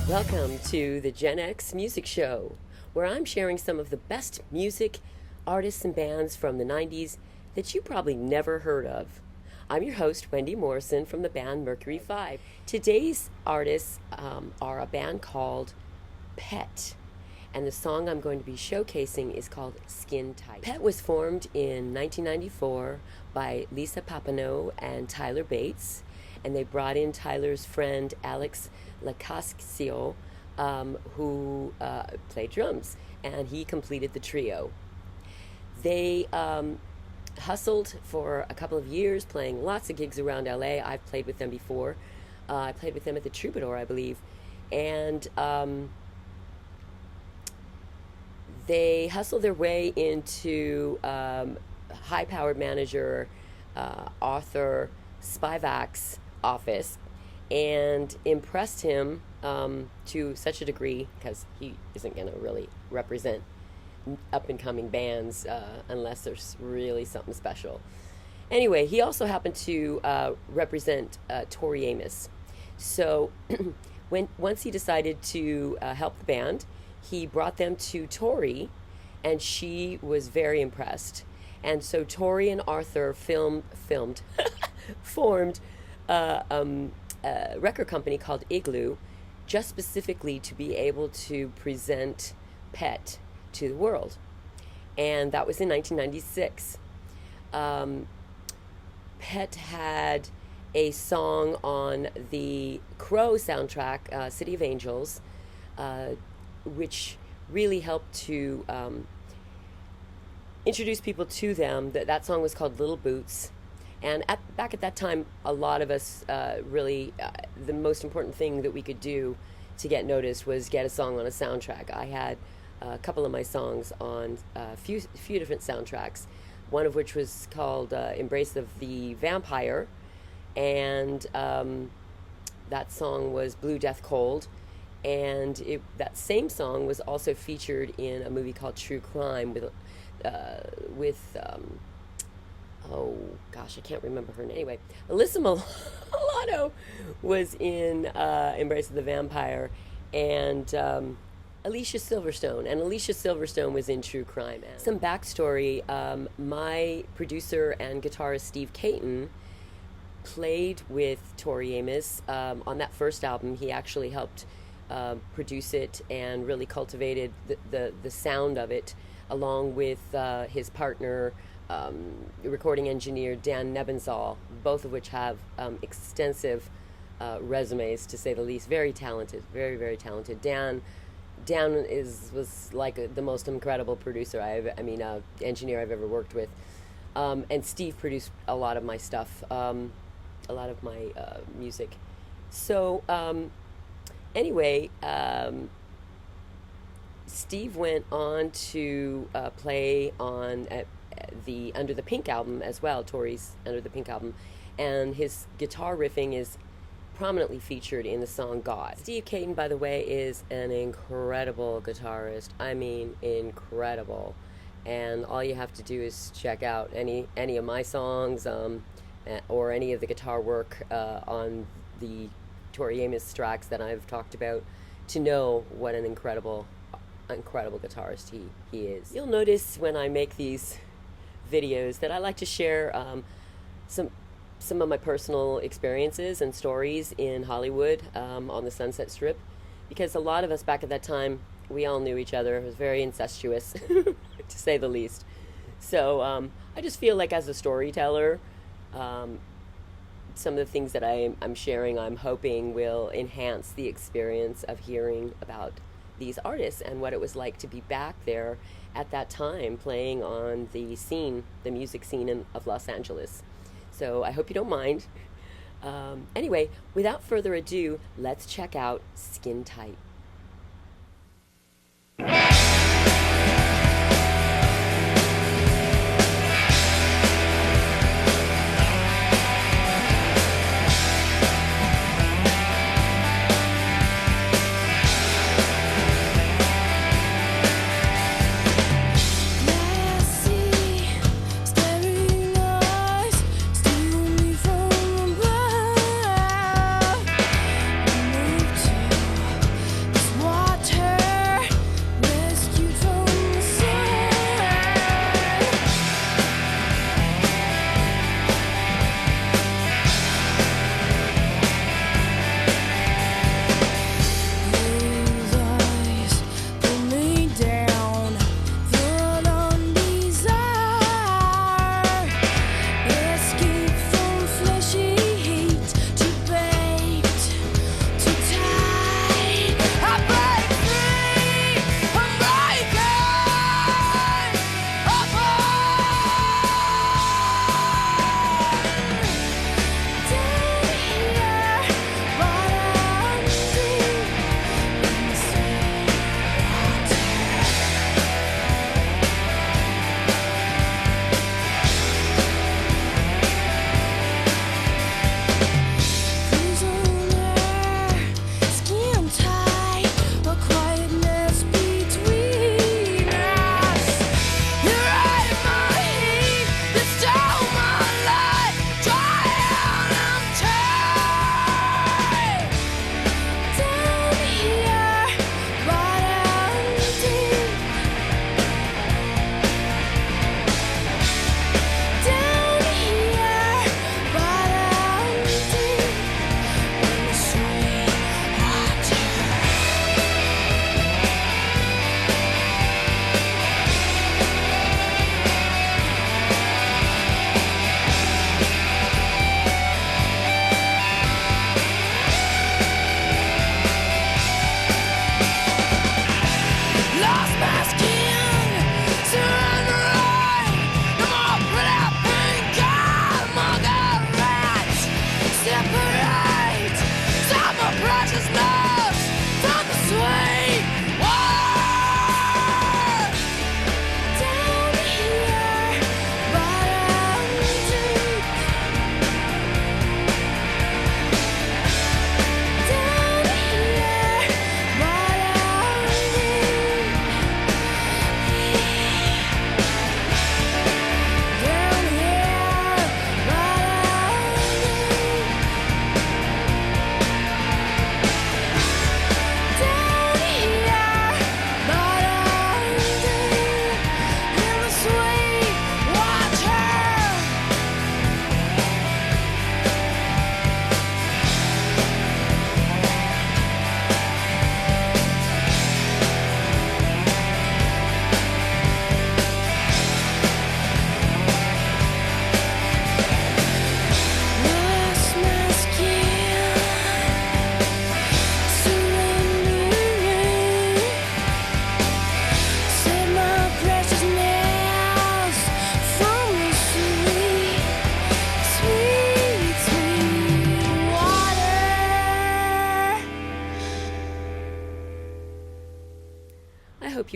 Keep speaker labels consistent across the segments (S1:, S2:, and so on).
S1: Welcome to the Gen X Music Show, where I'm sharing some of the best music, artists, and bands from the 90s that you probably never heard of. I'm your host, Wendy Morrison, from the band Mercury 5. Today's artists are a band called Pet, and the song I'm going to be showcasing is called SkinTight. Pet was formed in 1994 by Lisa Papineau and Tyler Bates, and they brought in Tyler's friend Alex Lacascio, who played drums, and he completed the trio. They hustled for a couple of years, playing lots of gigs around LA. I've played with them before. I played with them at the Troubadour, I believe, and they hustled their way into high-powered manager Arthur Spivak's office and impressed him to such a degree, because he isn't going to really represent up-and-coming bands unless there's really something special. Anyway, he also happened to represent Tori Amos. So once he decided to help the band, he brought them to Tori, and she was very impressed. And so Tori and Arthur formed a record company called Igloo, just specifically to be able to present Pet to the world. And that was in 1996. Pet had a song on the Crow soundtrack, City of Angels, which really helped to introduce people to them. That song was called Little Boots. And back at that time, a lot of us the most important thing that we could do to get noticed was get a song on a soundtrack. I had a couple of my songs on a few different soundtracks, one of which was called Embrace of the Vampire, and that song was Blue Death Cold, and that same song was also featured in a movie called True Crime with oh gosh, I can't remember her name. Anyway, Alyssa Milano was in Embrace of the Vampire, and Alicia Silverstone was in True Crime. Some backstory, my producer and guitarist Steve Caton played with Tori Amos on that first album. He actually helped produce it and really cultivated the sound of it, along with his partner, recording engineer Dan Nebenzal, both of which have extensive resumes, to say the least. Very talented, very, very talented. Dan was like the most incredible producer engineer I've ever worked with. And Steve produced a lot of my stuff, a lot of my music. So anyway, Steve went on to play on the Under the Pink album as well, Tori's Under the Pink album, and his guitar riffing is prominently featured in the song God. Steve Caton, by the way, is an incredible guitarist. I mean, incredible. And all you have to do is check out any of my songs or any of the guitar work on the Tori Amos tracks that I've talked about to know what an incredible guitarist he is. You'll notice when I make these videos that I like to share some of my personal experiences and stories in Hollywood on the Sunset Strip, because a lot of us back at that time, we all knew each other. It was very incestuous, to say the least. So I just feel like, as a storyteller, some of the things that I'm sharing, I'm hoping will enhance the experience of hearing about these artists and what it was like to be back there at that time playing on the music scene of Los Angeles. So I hope you don't mind. Anyway, without further ado, let's check out SkinTight.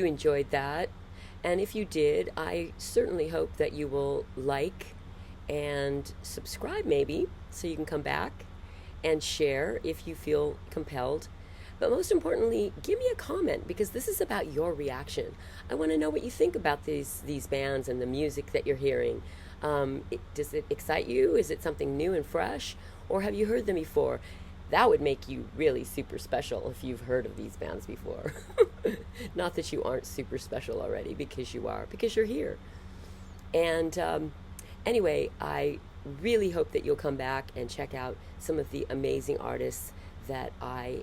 S1: you enjoyed that. And if you did, I certainly hope that you will like and subscribe maybe so you can come back and share if you feel compelled. But most importantly, give me a comment because this is about your reaction. I want to know what you think about these bands and the music that you're hearing. Does it excite you? Is it something new and fresh? Or have you heard them before? That would make you really super special if you've heard of these bands before. Not that you aren't super special already, because you are, because you're here. And anyway, I really hope that you'll come back and check out some of the amazing artists that I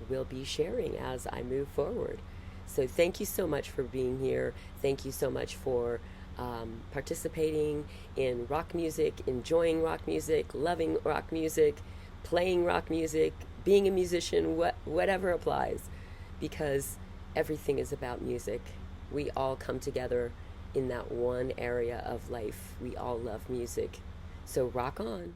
S1: will be sharing as I move forward. So thank you so much for being here. Thank you so much for participating in rock music, enjoying rock music, loving rock music, playing rock music, being a musician, whatever applies, because everything is about music. We all come together in that one area of life. We all love music. So rock on.